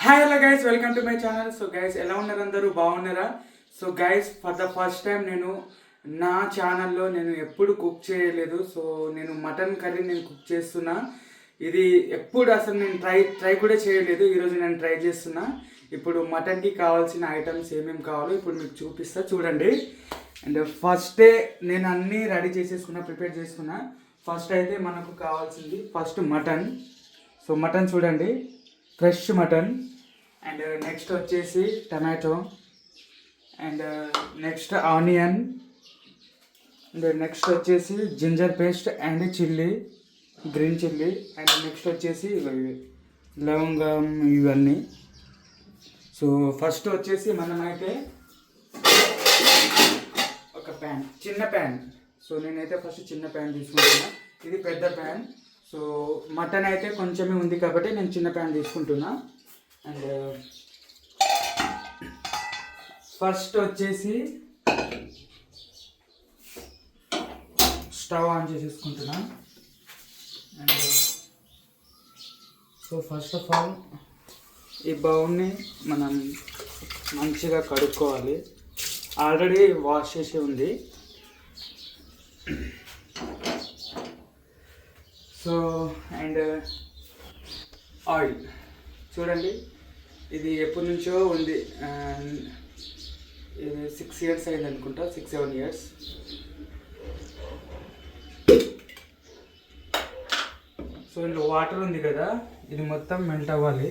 Hi hello guys, welcome to my channel. So guys, ఎలా ఉన్నారు? అందరూ బాగున్నారా? So guys, for the first time నేను నా ఛానల్లో నేను ఎప్పుడు కుక్ చేయలేదు. సో నేను మటన్ కర్రీ నేను కుక్ చేస్తున్నా. ఇది ఎప్పుడు అసలు నేను ట్రై కూడా చేయలేదు. ఈరోజు నేను ట్రై చేస్తున్నా. ఇప్పుడు మటన్కి కావాల్సిన ఐటమ్స్ ఏమేమి కావాలో ఇప్పుడు మీకు చూపిస్తా, చూడండి. అండ్ ఫస్ట్ డే నేను అన్నీ రెడీ చేసేసుకున్నా, ప్రిపేర్ చేసుకున్నా. ఫస్ట్ అయితే మనకు కావాల్సింది ఫస్ట్ మటన్. సో మటన్ చూడండి, ఫ్రెష్ మటన్. అండ్ నెక్స్ట్ వచ్చేసి tomato, and next onion, and next వచ్చేసి ginger paste and chilli, green chilli, and next వచ్చేసి లవంగం, ఇవన్నీ. సో ఫస్ట్ వచ్చేసి మనమైతే ఒక ప్యాన్, చిన్న ప్యాన్. సో నేనైతే ఫస్ట్ చిన్న ప్యాన్ తీసుకుంటున్నా. ఇది పెద్ద ప్యాన్. సో మటన్ అయితే కొంచెమే ఉంది కాబట్టి నేను చిన్న ప్యాన్ తీసుకుంటున్నా. అండ్ ఫస్ట్ వచ్చేసి స్టవ్ ఆన్ చేసేసుకుంటున్నా. And so first of all ఈ బౌల్ని మనం మంచిగా కడుక్కోవాలి. ఆల్రెడీ వాష్ చేసి ఉంది. సో అండ్ ఆయిల్ చూడండి, ఇది ఎప్పటి నుంచో ఉంది. ఇది 6 years అయింది అనుకుంటా, 6-7 years. సో ఇందులో వాటర్ ఉంది కదా, ఇది మొత్తం మెల్ట్ అవ్వాలి.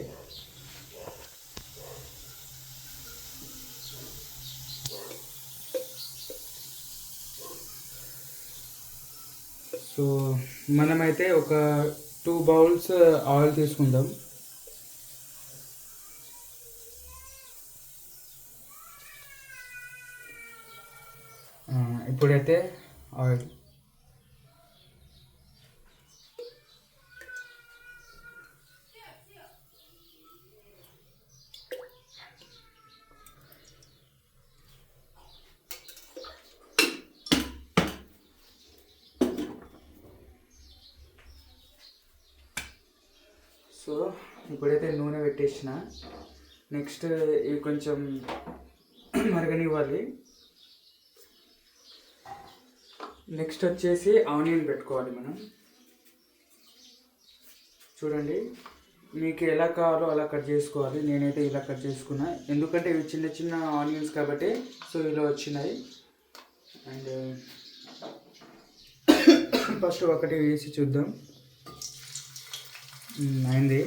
సో మనమైతే ఒక 2 bowls ఆయిల్ తీసుకుందాం. ఇప్పుడైతే ఆయిల్ సో ఇప్పుడైతే నూనె పెట్టేసిన. నెక్స్ట్ ఇవి కొంచెం మరగనివ్వాలి. నెక్స్ట్ వచ్చేసి ఆనియన్ పెట్టుకోవాలి మనం. చూడండి, మీకు ఎలా కావాలో అలా కట్ చేసుకోవాలి. నేనైతే ఇలా కట్ చేసుకున్నా, ఎందుకంటే ఇవి చిన్న చిన్న ఆనియన్స్ కాబట్టి సో ఇలా వచ్చినాయి. అండ్ ఫస్ట్ ఒకటి వేసి చూద్దాం. అయింది.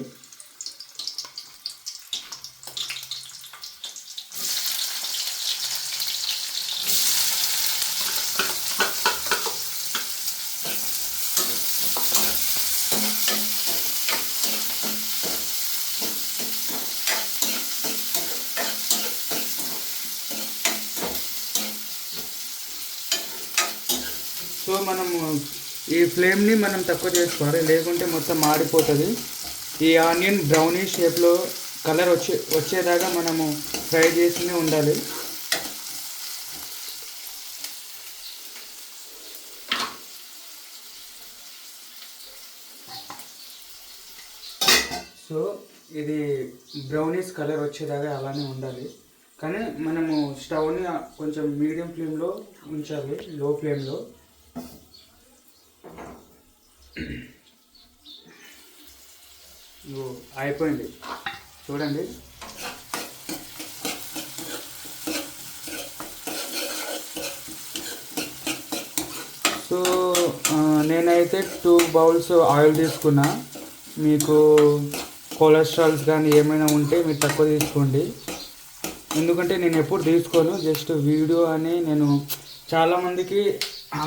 సో మనము ఈ ఫ్లేమ్ని మనం తక్కువ చేసుకోవాలి, లేకుంటే మొత్తం మాడిపోతుంది. ఈ ఆనియన్ బ్రౌనీ షేప్లో కలర్ వచ్చేదాకా మనము ఫ్రై చేస్తూనే ఉండాలి. సో ఇది బ్రౌనీస్ కలర్ వచ్చేదాకా అలానే ఉండాలి. కానీ మనము స్టవ్ని కొంచెం మీడియం ఫ్లేమ్లో ఉంచాలి, లో ఫ్లేమ్లో. అయిపోయింది చూడండి. సో నేనైతే 2 bowls ఆయిల్ తీసుకున్నా. మీకు కొలెస్ట్రాల్స్ కానీ ఏమైనా ఉంటే మీరు తక్కువ తీసుకోండి, ఎందుకంటే నేను ఎప్పుడు తీసుకోను, జస్ట్ వీడియో అని. నేను చాలామందికి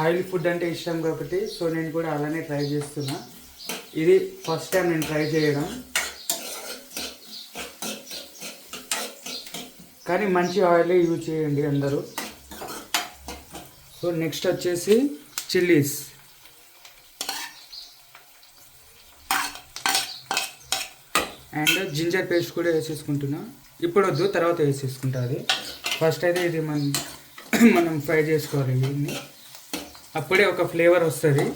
ఆయిల్ ఫుడ్ అంటే ఇష్టం కాబట్టి సో నేను కూడా అలానే ట్రై చేస్తున్నా. ఇది ఫస్ట్ టైం నేను ట్రై చేయడం, కానీ మంచి ఆయిలే యూజ్ చేయండి అందరూ. సో నెక్స్ట్ వచ్చేసి చిల్లీస్. అండ్ జింజర్ పేస్ట్ కూడా వేసేసుకుంటున్నా. ఇప్పుడు వద్దు, తర్వాత వేసేసుకుంటా. అది ఫస్ట్ అయితే ఇది మనం ఫ్రై చేసుకోవాలి. దీన్ని అప్పుడే ఒక ఫ్లేవర్ వస్తుంది.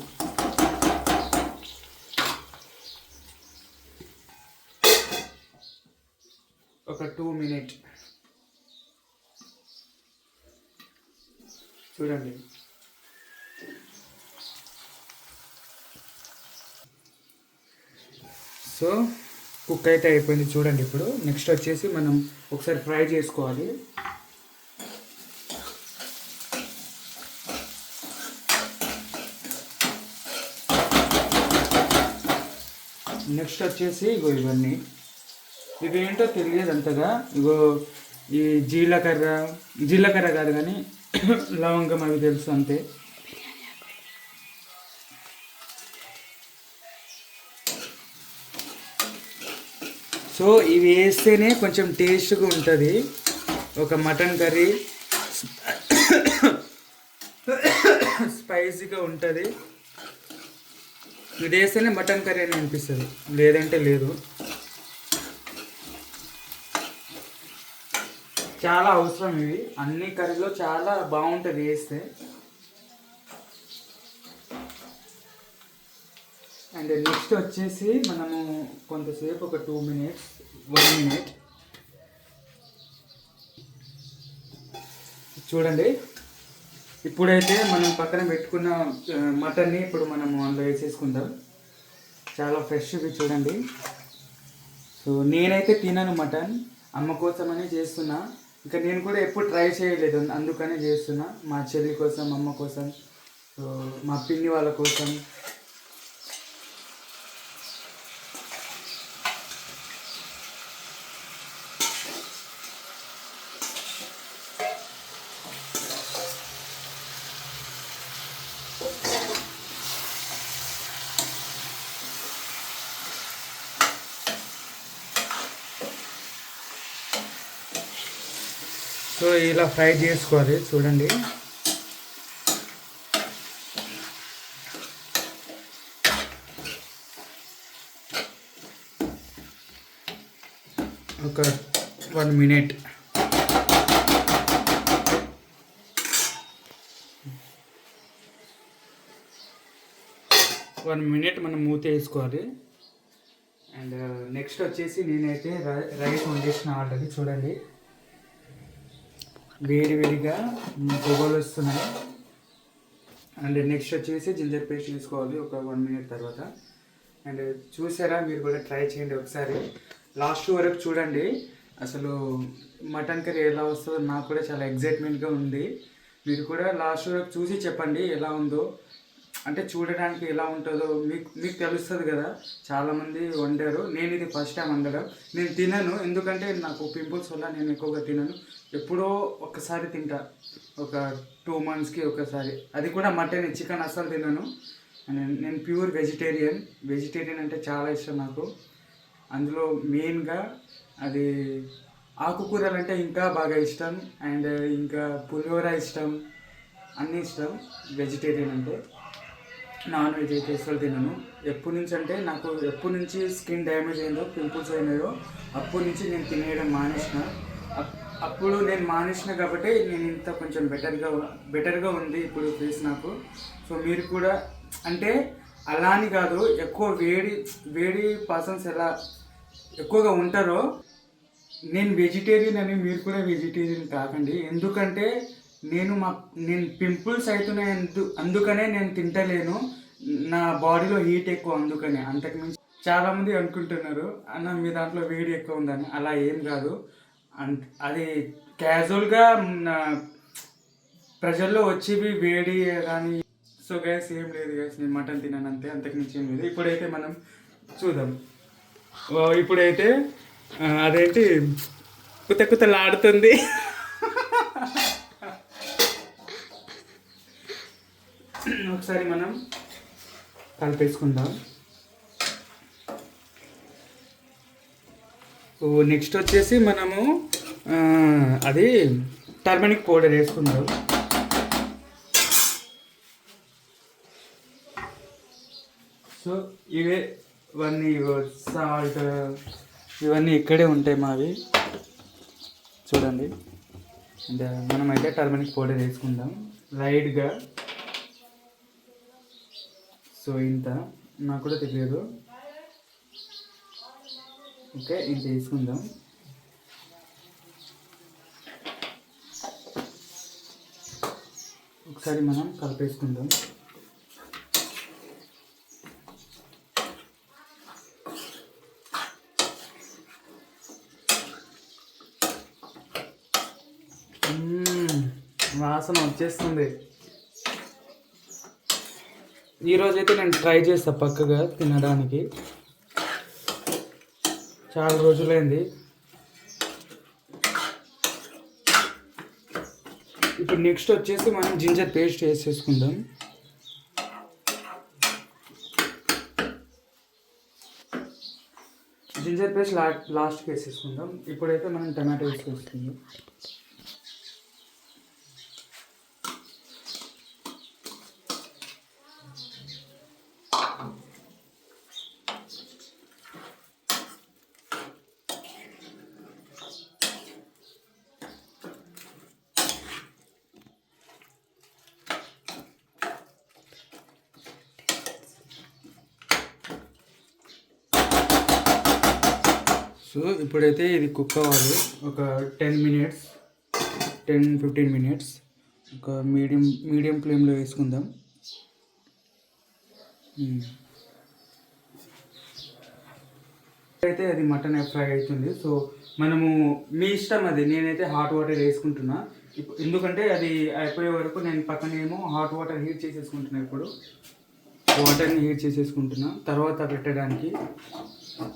ఒక 2 మినిట్ చూడండి. సో కుక్ అయితే అయిపోయింది చూడండి. ఇప్పుడు నెక్స్ట్ వచ్చేసి మనం ఒకసారి ఫ్రై చేసుకోవాలి. నెక్స్ట్ వచ్చేసి ఇగో ఇవన్నీ, ఇవేంటో తెలియదు అంతగా. ఇగో ఈ జీలకర్ర కాదు కానీ లవంగం అవి తెలుసు అంతే. సో ఇవి వేస్తేనే కొంచెం టేస్ట్గా ఉంటుంది ఒక మటన్ కర్రీ, స్పైసీగా ఉంటుంది. ఇది వేస్తేనే మటన్ కర్రీ అని అనిపిస్తుంది, లేదంటే లేదు. చాలా అవసరం ఇవి అన్ని కర్రీలో, చాలా బాగుంటుంది వేస్తే. అండ్ నెక్స్ట్ వచ్చేసి మనము కొంతసేపు ఒక 2 మినిట్స్ 1 మినిట్ చూడండి. ఇప్పుడైతే మనం పక్కన పెట్టుకున్న మటన్ని ఇప్పుడు మనము అందులో వేసేసుకుందాం. చాలా ఫ్రెష్గా చూడండి. సో నేనైతే తినను మటన్, అమ్మ కోసమని చేస్తున్నా. ఇంకా నేను కూడా ఎప్పుడు ట్రై చేయలేదు, అందుకనే చేస్తున్నా. మా చెల్లి కోసం, అమ్మ కోసం, సో మా పిన్ని వాళ్ళ కోసం. సో ఇలా ఫ్రై చేసుకోవాలి చూడండి. ఒక 1 మినిట్. మనం మూత వేసుకోవాలి. అండ్ నెక్స్ట్ వచ్చేసి నేనైతే రైస్ వండేసిన ఆల్రెడీ చూడండి. వేడిగా పొగలు వస్తున్నాయి. అండ్ నెక్స్ట్ వచ్చేసి జింజర్ పేస్ట్ తీసుకోవాలి ఒక 1 మినిట్ తర్వాత. అండ్ చూసారా, మీరు కూడా ట్రై చేయండి ఒకసారి, లాస్ట్ వరకు చూడండి. అసలు మటన్ కర్రీ ఎలా వస్తుందో నాకు కూడా చాలా ఎగ్జైట్మెంట్గా ఉంది. మీరు కూడా లాస్ట్ వరకు చూసి చెప్పండి ఎలా ఉందో, అంటే చూడడానికి ఎలా ఉంటుందో మీకు తెలుస్తుంది కదా. చాలామంది వండారు, నేను ఇది ఫస్ట్ టైం వండడం. నేను తినను, ఎందుకంటే నాకు పింపుల్స్ వల్ల నేను ఎక్కువగా తినను. ఎప్పుడో ఒకసారి తింటా, ఒక 2 మంత్స్కి ఒకసారి, అది కూడా మటన్, చికెన్ అస్సలు తినను. నేను ప్యూర్ వెజిటేరియన్ అంటే చాలా ఇష్టం నాకు. అందులో మెయిన్గా అది ఆకుకూరలు అంటే ఇంకా బాగా ఇష్టం. అండ్ ఇంకా పులిహోర ఇష్టం, అన్నీ ఇష్టం వెజిటేరియన్ అంటే. నాన్ వెజ్ అయితే అసలు తినను. ఎప్పటి నుంచి అంటే నాకు ఎప్పటి నుంచి స్కిన్ డ్యామేజ్ అయిందో, పింపుల్స్ అయినాయో, అప్పటి నుంచి నేను తినేయడం మానేసిన. అప్పుడు నేను మానేసిన కాబట్టి నేను ఇంత కొంచెం బెటర్గా ఉంది ఇప్పుడు ఫేస్ నాకు. సో మీరు కూడా, అంటే అలా అని కాదు, ఎక్కువ వేడి పర్సన్స్ ఎలా ఎక్కువగా ఉంటారో, నేను వెజిటేరియన్ అని మీరు కూడా వెజిటేరియన్ కాకండి. ఎందుకంటే నేను పింపుల్స్ అవుతున్నాయి, అందుకనే నేను తింటలేను. నా బాడీలో హీట్ ఎక్కువ, అందుకనే. అంతకుమించి చాలామంది అనుకుంటున్నారు అన్న మీ దాంట్లో వేడి ఎక్కువ ఉందని. అలా ఏం కాదు, అది క్యాజువల్గా ప్రజల్లో వచ్చేవి వేడి కానీ. సో గ్యాస్ ఏం లేదు గ్యాస్, నేను మటన్ తిన్నాను అంతే, అంతకుమించి ఏం లేదు. ఇప్పుడైతే మనం చూద్దాం. ఇప్పుడైతే అదేంటి కుతలాడుతుంది. ఒకసారి మనం కలిపేసుకుందాం. నెక్స్ట్ వచ్చేసి మనము అది టర్మరిక్ పౌడర్ వేసుకుందాం. సో ఇవన్నీ సాల్ట్ ఇవన్నీ ఇక్కడే ఉంటాయి మావి చూడండి. అండ్ మనమైతే టర్మరిక్ పౌడర్ వేసుకుందాం లైట్గా. సో ఇంత నాకు కూడా తెలియదు. ఓకే, ఇంత వేసుకుందాం. ఒకసారి మనం కలిపేసుకుందాం. వాసన వచ్చేస్తుంది. ఈరోజైతే నేను ట్రై చేస్తాను పక్కగా తినడానికి. చాలా రోజులైంది. ఇప్పుడు నెక్స్ట్ వచ్చేసి మనం జింజర్ పేస్ట్ వేసేసుకుందాం. జింజర్ పేస్ట్ లాస్ట్కి వేసేసుకుందాం. ఇప్పుడైతే మనం టమాటో వేసుకుందాం. సో ఇప్పుడైతే ఇది కుక్ అవ్వాలి ఒక 10-15 మినిట్స్. ఒక మీడియం ఫ్లేమ్లో వేసుకుందాం. అయితే అది మటన్ ఫ్రై అవుతుంది. సో మనము మీ ఇష్టం అది. నేనైతే హాట్ వాటర్ వేసుకుంటున్నా ఎందుకంటే అది అయిపోయే వరకు నేను పక్కనేమో హాట్ వాటర్ హీట్ చేసేసుకుంటున్నా. ఇప్పుడు వాటర్ని హీట్ చేసేసుకుంటున్నా తర్వాత పెట్టడానికి.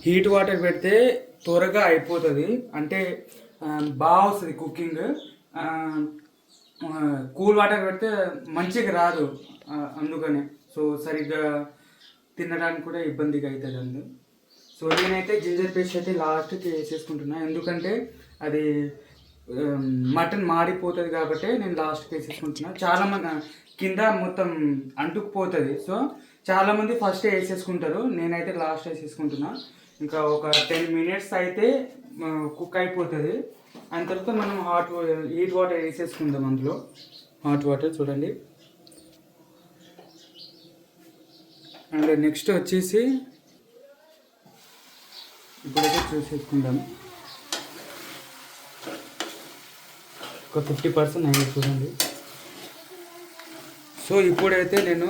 హీట్ వాటర్ పెడితే త్వరగా అయిపోతుంది, అంటే బాగా వస్తుంది కుకింగ్. కూల్ వాటర్ పెడితే మంచిగా రాదు, అందుకనే. సో సరిగ్గా తినడానికి కూడా ఇబ్బందిగా అవుతుంది అందు. సో నేనైతే జింజర్ పేస్ట్ అయితే లాస్ట్కి వేసేసుకుంటున్నా, ఎందుకంటే అది మటన్ మాడిపోతుంది కాబట్టి నేను లాస్ట్కి వేసేసుకుంటున్నా. చాలామంది కింద మొత్తం అంటుకుపోతుంది. సో చాలామంది ఫస్ట్ వేసేసుకుంటారు, నేనైతే లాస్ట్ వేసేసుకుంటున్నా. ఇంకా ఒక 10 మినిట్స్ అయితే కుక్ అయిపోతుంది. అంత తర్వాత మనం హీట్ వాటర్ వేసేసుకుందాం. అందులో హాట్ వాటర్ చూడండి. అండ్ నెక్స్ట్ వచ్చేసి ఇప్పుడైతే చూసేసుకుందాం. ఒక 50% అయింది చూడండి. సో ఇప్పుడైతే నేను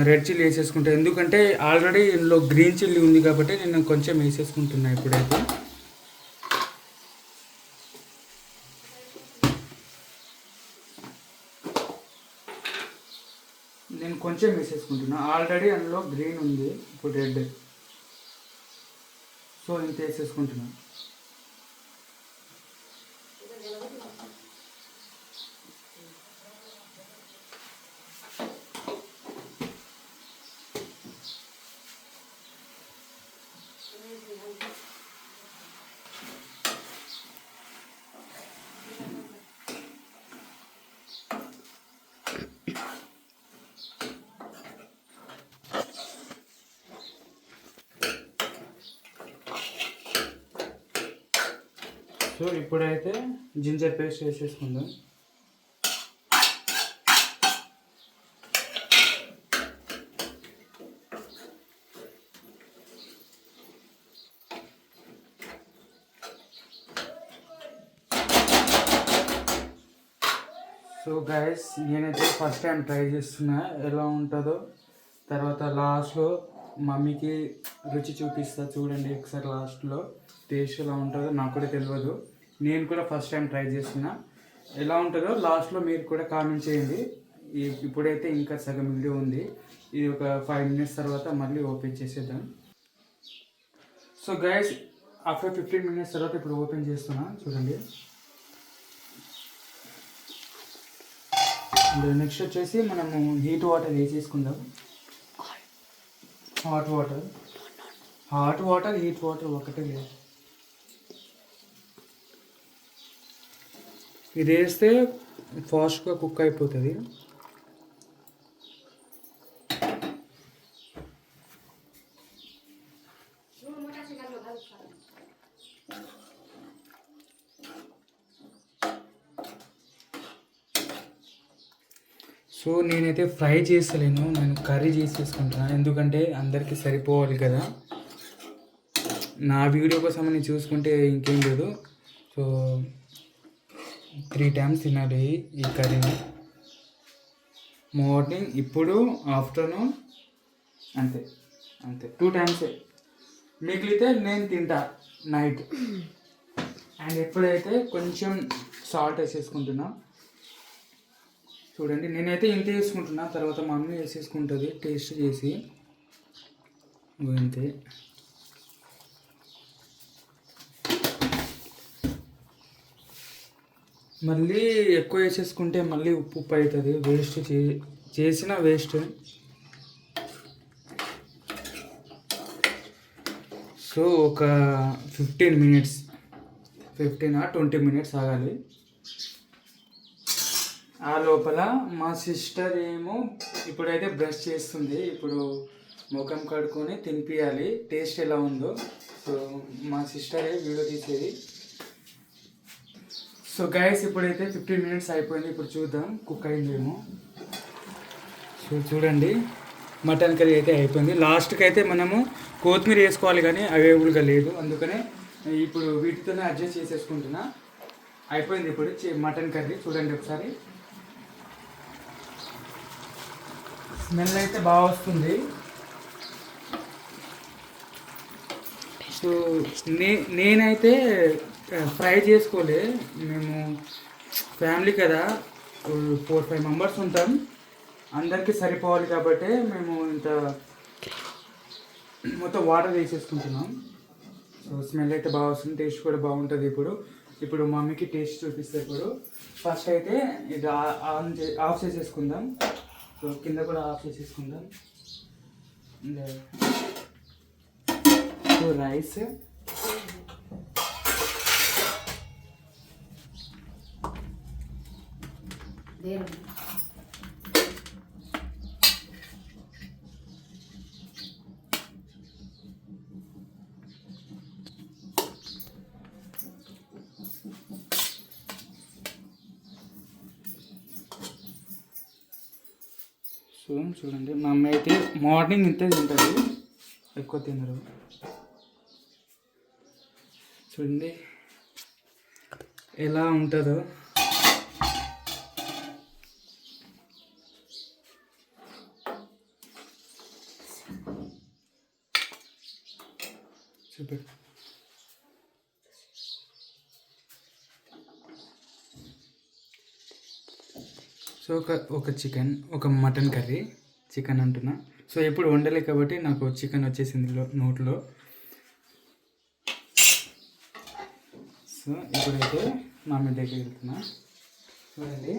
రెడ్ చిల్లీ వేసేసుకుంటాను, ఎందుకంటే ఆల్రెడీ ఇందులో గ్రీన్ చిల్లీ ఉంది కాబట్టి నేను కొంచెం వేసేసుకుంటున్నా. ఇప్పుడైతే నేను కొంచెం వేసేసుకుంటున్నా, ఆల్రెడీ అందులో గ్రీన్ ఉంది, ఇప్పుడు రెడ్. సో ఇంత వేసేసుకుంటున్నాను. సో ఇప్పుడైతే జింజర్ పేస్ట్ వేసేసుకుందాం. సో గైస్, నేనైతే ఫస్ట్ టైం ట్రై చేస్తున్నా, ఎలా ఉంటుందో. తర్వాత లాస్ట్లో మమ్మీకి రుచి చూపిస్తా, చూడండి ఒకసారి లాస్ట్లో టేస్ట్ ఎలా ఉంటుందో. నాకు కూడా తెలియదు, నేను కూడా ఫస్ట్ టైం ట్రై చేస్తున్నా. ఎలా ఉంటుందో లాస్ట్లో మీరు కూడా కామెంట్ చేయండి. ఇప్పుడైతే ఇంకా సగం వీడియో ఉంది, ఇది ఒక 5 మినిట్స్ తర్వాత మళ్ళీ ఓపెన్ చేసేద్దాం. సో గైస్, ఆఫ్టర్ 15 మినిట్స్ తర్వాత ఇప్పుడు ఓపెన్ చేస్తున్నా, చూడండి. నెక్స్ట్ వచ్చేసి మనము హీట్ వాటర్ వేసేసుకుందాం. హాట్ వాటర్ హీట్ వాటర్ ఒకటే లేదు. ఇది వేస్తే ఫాస్ట్గా కుక్ అయిపోతుంది. సో నేనైతే ఫ్రై చేస్తలేను, నేను కర్రీ చేసేసుకుంటున్నాను, ఎందుకంటే అందరికీ సరిపోవాలి కదా. నా వీడియో కోసం నేను చూసుకుంటే ఇంకేం లేదు. సో 3 times తినాలి ఈ కర్రీని. మార్నింగ్, ఇప్పుడు, ఆఫ్టర్నూన్, అంతే అంతే 2 టైమ్సే. మిగిలితే నేను తింటా నైట్. అండ్ ఎప్పుడైతే కొంచెం సాల్ట్ వేసేసుకుంటున్నా. చూడండి, నేనైతే ఇంత వేసుకుంటున్నా, తర్వాత మమ్మీ వేసేసుకుంటుంది టేస్ట్ చేసి. అంతే. మళ్ళీ ఎక్కువ వేసేసుకుంటే మళ్ళీ ఉప్పు ఉప్పు అవుతుంది, వేస్ట్ చేసిన వేస్ట్. సో ఒక 15 మినిట్స్, 15 or 20 మినిట్స్ ఆగాలి. ఆ లోపల మా సిస్టర్ ఏమో ఇప్పుడైతే బ్రష్ చేస్తుంది. ఇప్పుడు ముఖం కడుక్కొని తినిపించాలి, టేస్ట్ ఎలా ఉందో. సో మా సిస్టరే వీడియో తీసేది. సో గైస్, ఇప్పుడైతే 15 మినిట్స్ అయిపోయింది. ఇప్పుడు చూద్దాం కుక్ అయిందేమో. సో చూడండి, మటన్ కర్రీ అయితే అయిపోయింది. లాస్ట్కి అయితే మనము కొత్తిమీర వేసుకోవాలి, కానీ అవైలబుల్గా లేదు, అందుకనే ఇప్పుడు వీటితోనే అడ్జస్ట్ చేసేసుకుంటున్నా. అయిపోయింది ఇప్పుడు మటన్ కర్రీ. చూడండి ఒకసారి, స్మెల్ అయితే బాగా వస్తుంది. సో నేనైతే ఫ్రై చేసుకోలే. మేము ఫ్యామిలీ కదా, 4-5 మెంబర్స్ ఉంటాం, అందరికీ సరిపోవాలి కాబట్టి మేము ఇంత మొత్తం వాటర్ వేసేసుకుంటున్నాం. సో స్మెల్ అయితే బాగా వస్తుంది, టేస్ట్ కూడా బాగుంటుంది. ఇప్పుడు మమ్మీకి టేస్ట్ చూపిస్తే, ఇప్పుడు ఫస్ట్ అయితే ఇది ఆఫ్ చేసేసుకుందాం. సో కింద కూడా ఆఫ్ చేసేసుకుందాం. సో రైస్, చూడండి, మా అమ్మ అయితే మార్నింగ్ ఇంతే తింటుంది, ఎక్కువ తినరు. చూడండి ఎలా ఉంటుందో. చూపి. సో ఒక చికెన్, ఒక మటన్ కర్రీ, చికెన్ అంటున్నా. సో ఎప్పుడు వండలే కాబట్టి నాకు చికెన్ వచ్చేసింది నోట్లో. సో ఇప్పుడైతే మమ్మీ దగ్గరికి వెళ్తున్నా. చూడండి,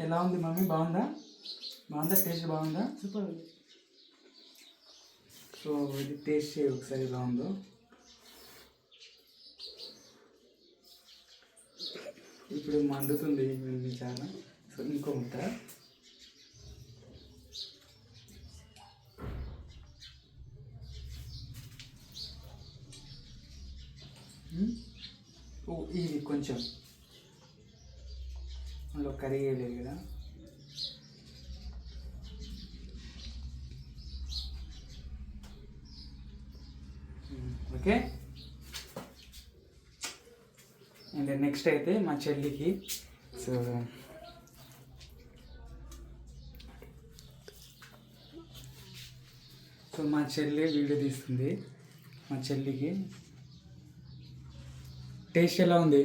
ఎలా ఉంది మమ్మీ? బాగుందా? టేస్ట్ బాగుందా? సూపర్ ఉంది. సో ఇది టేస్ట్ ఒకసారి ఎలా ఉందో. ఇప్పుడు మండుతుంది చాలా. సో ఇంకో ముద్ద. ఇది కొంచెం అందులో కర్రీ వేయలేదు కదా. ఓకే. అండ్ నెక్స్ట్ అయితే మా చెల్లికి, సో మా చెల్లి వీడియో తీస్తుంది. మా చెల్లికి టేస్ట్ ఎలా ఉంది?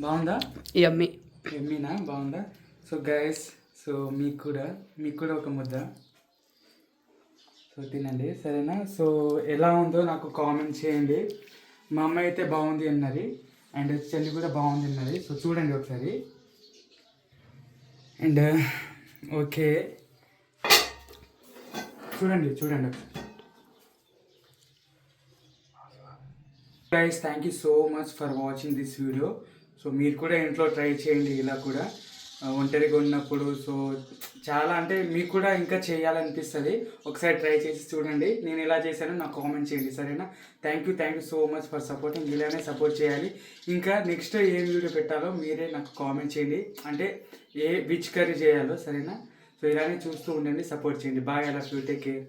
బాగుందా? ఎమ్మీనా? బాగుందా? సో గైస్, సో మీకు కూడా ఒక ముద్ద. సో తినండి, సరేనా? సో ఎలా ఉందో నాకు కామెంట్ చేయండి. మా అమ్మ అయితే బాగుంది అన్నది, అండ్ చెల్లి కూడా బాగుంది అన్నది. సో చూడండి ఒకసారి. అండ్ ఓకే, చూడండి guys, thank you so much for watching this video. So మీరు కూడా ఇంట్లో ట్రై చేయండి ఇలా కూడా. ఒంటరిగా ఉన్నప్పుడు. సో చాలా అంటే మీకు కూడా ఇంకా చేయాలనిపిస్తుంది. ఒకసారి ట్రై చేసి చూడండి. నేను ఎలా చేశానో నాకు కామెంట్ చేయండి, సరేనా? Thank you so much for supporting. ఇలానే సపోర్ట్ చేయాలి. ఇంకా నెక్స్ట్ ఏం వీడియో పెట్టాలో మీరే నాకు కామెంట్ చేయండి, అంటే విచ్ కర్రీ చేయాలో, సరేనా? సో ఇలానే చూస్తూ ఉండండి, సపోర్ట్ చేయండి. Bye, I love you, take care.